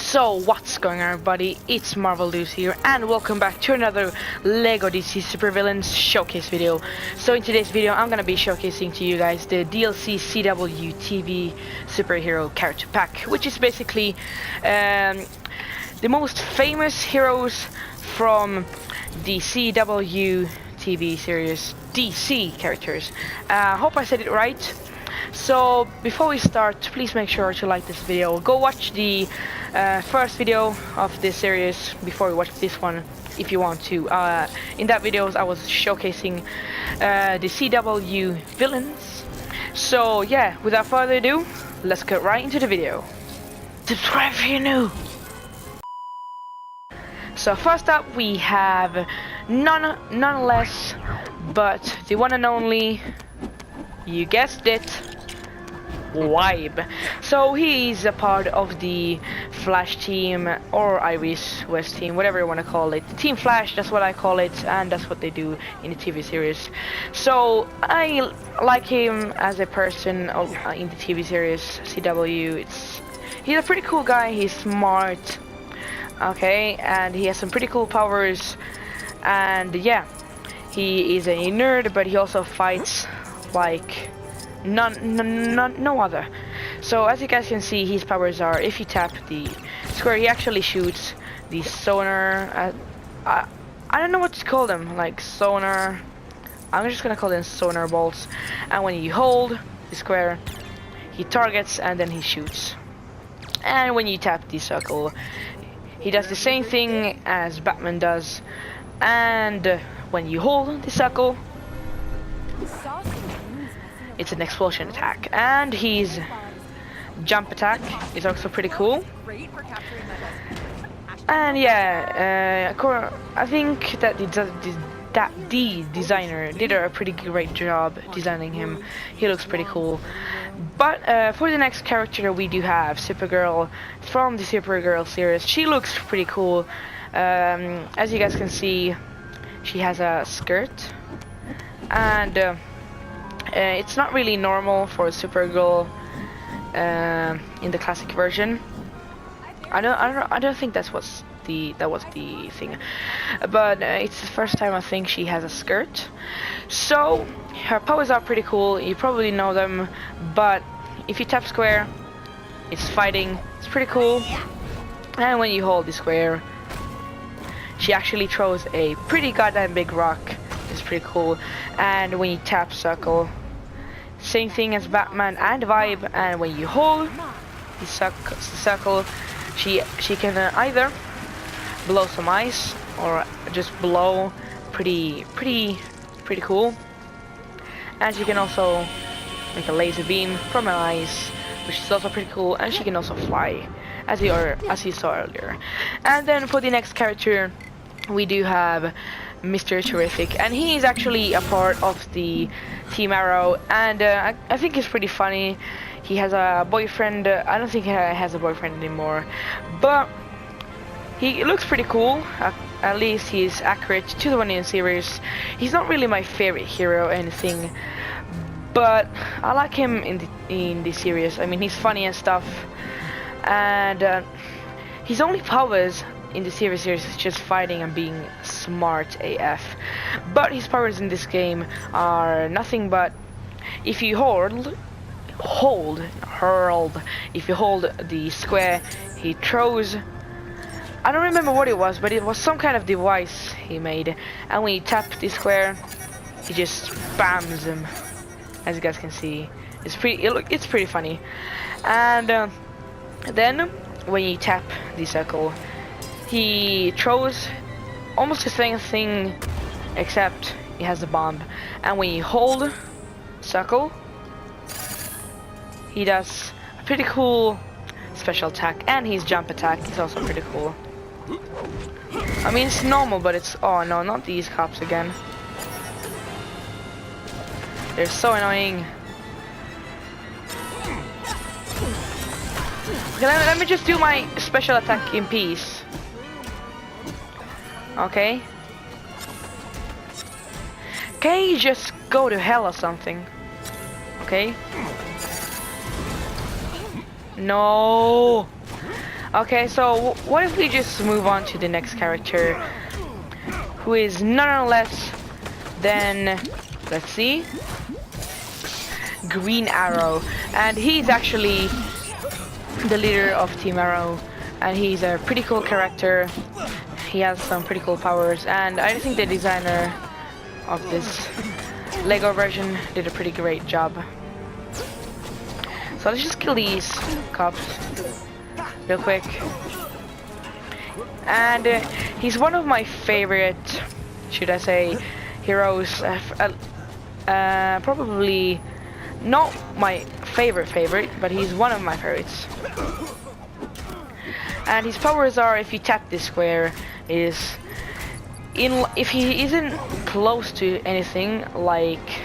So what's going on, everybody? It's Marvel Deuce here, and welcome back to another LEGO DC Supervillains showcase video. So in today's video, I'm gonna be showcasing to you guys the DLC CW TV Superhero Character Pack, which is basically the most famous heroes from the CW TV series DC characters. Hope I said it right. So before we start, please make sure to like this video. Go watch the first video of this series before you watch this one if you want to. In that video I was showcasing the CW villains. So yeah, without further ado, let's get right into the video. Subscribe if you're new. So first up we have none less but the one and only, you guessed it, Vibe. So he's a part of the Flash team, or Iris West team, whatever you want to call it. Team Flash, that's what I call it, and that's what they do in the TV series. So I like him as a person in the TV series CW. He's a pretty cool guy. He's smart, okay, and he has some pretty cool powers. And yeah, he is a nerd, but he also fights like no other. So as you guys can see, his powers are, if you tap the square, he actually shoots the sonar. I don't know what to call them, like sonar. I'm just gonna call them sonar bolts. And when you hold the square, he targets and then he shoots. And when you tap the circle, he does the same thing as Batman does. And when you hold the circle, it's an explosion attack. And his jump attack is also pretty cool. And yeah, I think that the designer did a pretty great job designing him. He looks pretty cool. But for the next character, we do have Supergirl from the Supergirl series. She looks pretty cool. As you guys can see, she has a skirt, and it's not really normal for Supergirl in the classic version. I don't think that was the thing, but it's the first time I think she has a skirt. So her powers are pretty cool. You probably know them, but if you tap square, it's fighting. It's pretty cool. And when you hold the square, she actually throws a pretty goddamn big rock. It's pretty cool. And when you tap circle, same thing as Batman and Vibe. And when you hold the circle, she can either blow some ice or just blow pretty cool. And she can also make a laser beam from her eyes, which is also pretty cool. And she can also fly, as you saw earlier. And then for the next character, we do have Mr. Terrific, and he is actually a part of the Team Arrow, and I think he's pretty funny. He has a boyfriend. I don't think he has a boyfriend anymore, but he looks pretty cool. At least he's accurate to the one in the series. He's not really my favorite hero or anything, but I like him in the series. I mean, he's funny and stuff, and his only powers in the series is just fighting and being smart AF. But his powers in this game are nothing but, if you hold the square, he throws, I don't remember what it was, but it was some kind of device he made, and when you tap the square, he just spams him. As you guys can see, it's pretty funny. And then when you tap the circle, he throws almost the same thing, except he has a bomb. And when you hold circle, he does a pretty cool special attack, and his jump attack is also pretty cool. I mean, it's normal, but it's, oh no, not these cops again. They're so annoying. Okay, let me just do my special attack in peace. Okay. Can you just go to hell or something? Okay. No. Okay, so what if we just move on to the next character, who is none less than, let's see, Green Arrow, and he's actually the leader of Team Arrow, and he's a pretty cool character. He has some pretty cool powers, and I think the designer of this Lego version did a pretty great job. So let's just kill these cops real quick. And he's one of my favorite, should I say, heroes. Probably not my favorite, but he's one of my favorites. And his powers are, if you tap this square, if he isn't close to anything like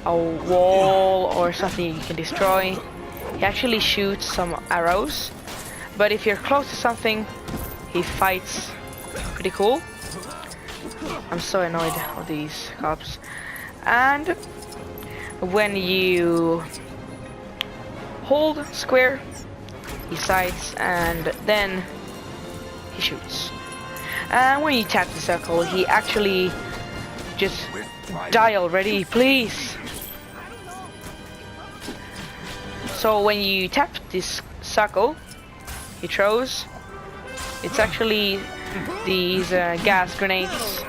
a wall or something you can destroy, he actually shoots some arrows. But if you're close to something, he fights. Pretty cool. I'm so annoyed with these cops. And when you hold square, he sights, and then he shoots. And when you tap the circle, he actually just die already, please. So when you tap this circle, he throws. It's actually these gas grenades.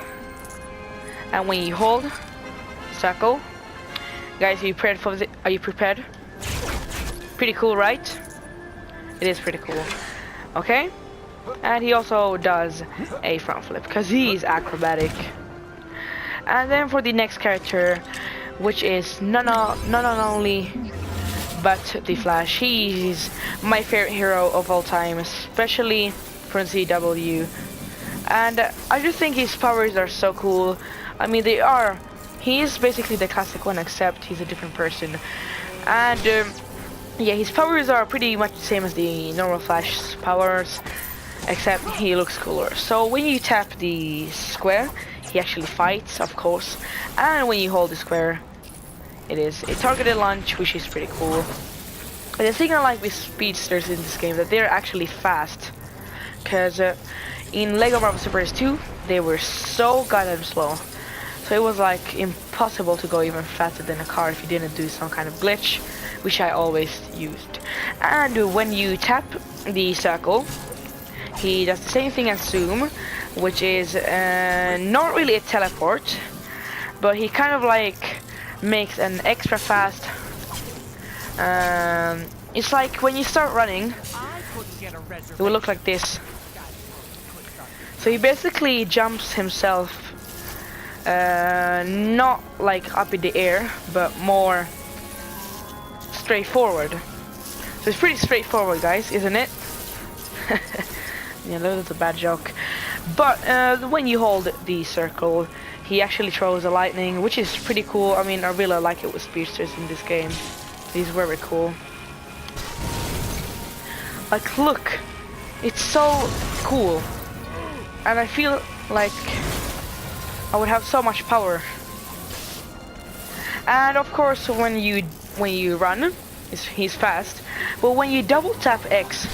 And when you hold circle, guys, are you prepared for this? Are you prepared? Pretty cool, right? It is pretty cool. Okay. And he also does a front flip because he's acrobatic. And then for the next character, which is none only but the Flash. He's my favorite hero of all time, especially from CW. And I just think his powers are so cool. I mean, he is basically the classic one, except he's a different person. And yeah, his powers are pretty much the same as the normal Flash's powers, except he looks cooler. So when you tap the square, he actually fights, of course. And when you hold the square, it is a targeted launch, which is pretty cool. And the thing I like with speedsters in this game, that they're actually fast. Because in Lego Marvel Super Heroes 2, they were so goddamn slow. So it was like impossible to go even faster than a car if you didn't do some kind of glitch, which I always used. And when you tap the circle, he does the same thing as Zoom, which is not really a teleport, but he kind of like makes an extra fast. It's like when you start running, it will look like this. So he basically jumps himself, not like up in the air, but more straightforward. So it's pretty straightforward, guys, isn't it? Yeah, that was a bad joke. But when you hold the circle, he actually throws a lightning, which is pretty cool. I mean, I really like it with speedsters in this game. He's very cool. Like, look, it's so cool, and I feel like I would have so much power. And of course, when you run, he's fast. But when you double tap X,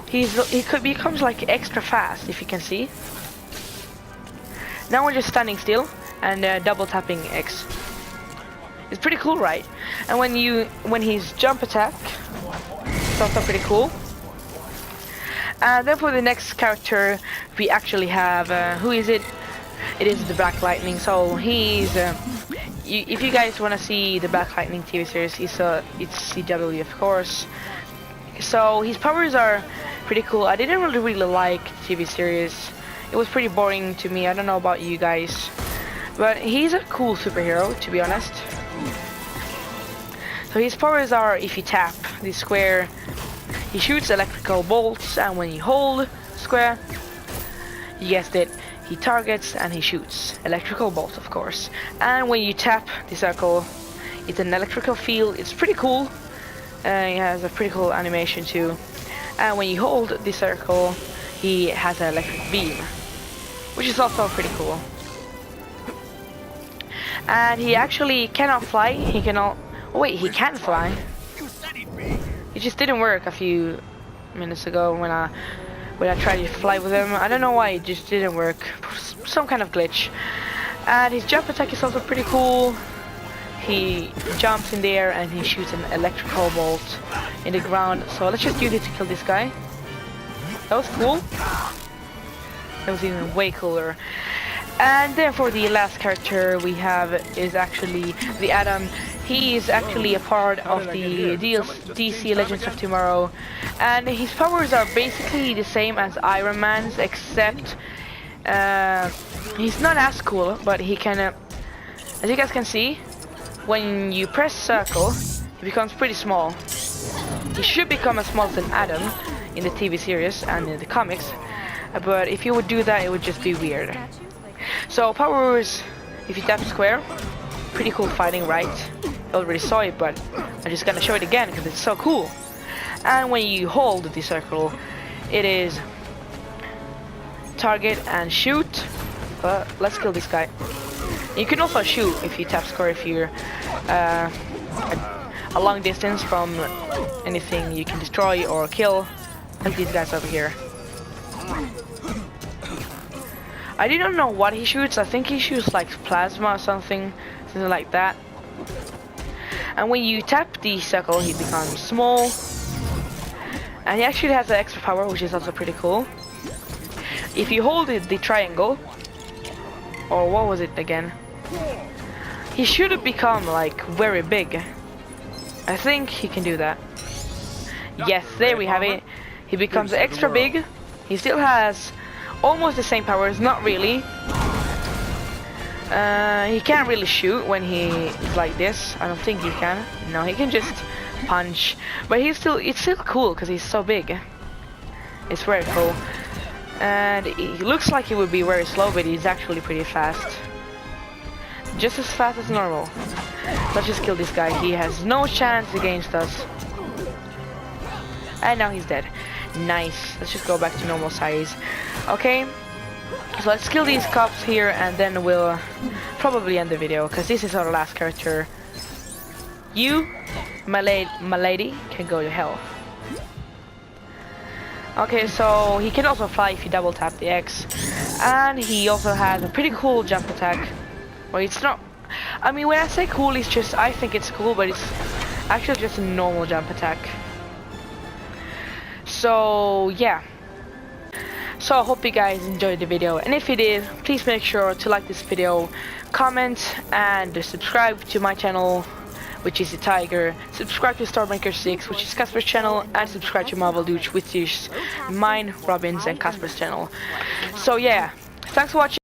he becomes like extra fast, if you can see. Now we're just standing still and double tapping X. It's pretty cool, right? And when he's jump attack, it's also pretty cool. And then for the next character, we actually have who is it? It is the Black Lightning. So he's if you guys want to see the Black Lightning TV series, it's CW, of course. So his powers are pretty cool. I didn't really like the TV series. It was pretty boring to me. I don't know about you guys, but he's a cool superhero, to be honest. So his powers are, if you tap the square, he shoots electrical bolts, and when you hold square, you guessed it, he targets and he shoots electrical bolts, of course. And when you tap the circle, it's an electrical field. It's pretty cool. He has a pretty cool animation too. And when you hold the circle, he has an electric beam, which is also pretty cool. And he actually cannot fly. He cannot. Oh wait, he can fly. It just didn't work a few minutes ago when I tried to fly with him. I don't know why, it just didn't work. Some kind of glitch. And his jump attack is also pretty cool. He jumps in the air and he shoots an electrical bolt in the ground. So let's just use it to kill this guy. That was cool. That was even way cooler. And then for the last character we have is actually the Atom. He is actually a part of the DC Legends of Tomorrow, and his powers are basically the same as Iron Man's, except he's not as cool, but he can, as you guys can see, when you press circle, he becomes pretty small. He should become as small as an Atom in the TV series and in the comics, but if you would do that, it would just be weird. So powers, if you tap square, pretty cool fighting, right? I already saw it, but I'm just gonna show it again because it's so cool. And when you hold the circle, it is target and shoot. But let's kill this guy. You can also shoot if you tap square, if you're a long distance from anything you can destroy or kill, like these guys over here. I didn't know what he shoots. I think he shoots like plasma or something like that. And when you tap the circle, he becomes small. And he actually has an extra power, which is also pretty cool. If you hold the triangle, or what was it again? He should have become like very big. I think he can do that. Yes, there we have it. He becomes extra big. He still has almost the same powers, not really. He can't really shoot when he is like this. I don't think he can. No, he can just punch. But it's still cool because he's so big. It's very cool. And he looks like he would be very slow, but he's actually pretty fast. Just as fast as normal. Let's just kill this guy. He has no chance against us. And now he's dead. Nice. Let's just go back to normal size. Okay. So let's kill these cops here and then we'll probably end the video because this is our last character. You, my lady, can go to hell. Okay, so he can also fly if you double tap the X. And he also has a pretty cool jump attack. Well, it's not... I mean, when I say cool, it's just... I think it's cool, but it's actually just a normal jump attack. So, yeah. So I hope you guys enjoyed the video, and if you did, please make sure to like this video, comment, and subscribe to my channel, which is the Tiger. Subscribe to Starbreaker6, which is Kasper's channel, and subscribe to Marvel Douche, which is mine, Robin's, and Kasper's channel. So yeah, thanks for watching.